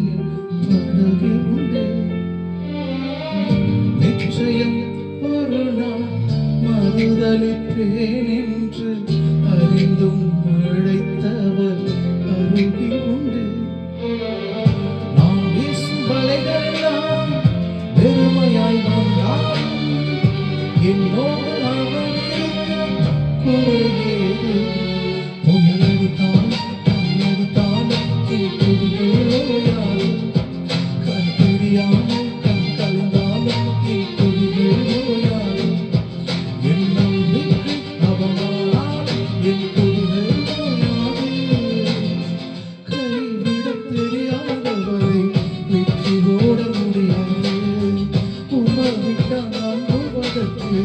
என் படகில் உண்டு. நிச்சயம் ஒரு நாள் மறுதலிப்பேன் என்று அறிந்தும் அழைத்தவர் அருகில் உண்டு. நான் வீசும் வலைகளெல்லாம் வெறுமையாய் வந்தால் என்னோடு அவன் இருக்க குறையேது. புயலடித்தால் புயலடித்தாலும் தீக்குதியோயாலும் கண் தெரியாமல் கண் கலந்தாலும் தீக்குதியோயாலும் என் நம்பிக்கை அவனாலும் என் குதிரையோயாது. கைவிடத் தெரியாதவரை வெற்றி ஓட முடியாது. உமவிட்டால் நம்புவதற்கு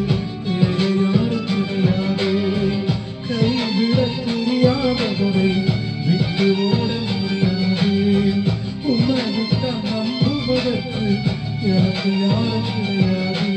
வேறு யாரும் கிடையாது. கைவிடத் தெரியாதவரை விட்டு ஓட முடியாது. உமவிட்டால் நம்புவதற்கு எனக்கு யாரும் கிடையாது.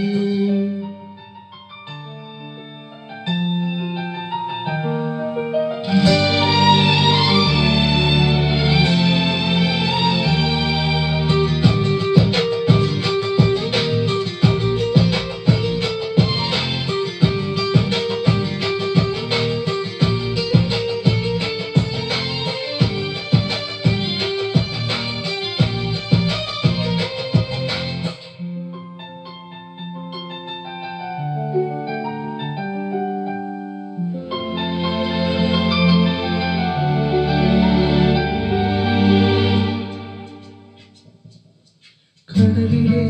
கடலிலே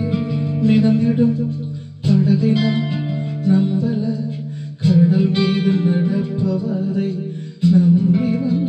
மிதந்திடும் படகை நாம் நம்பல. கடல் மீது நடப்பவரை நம்பி வந்த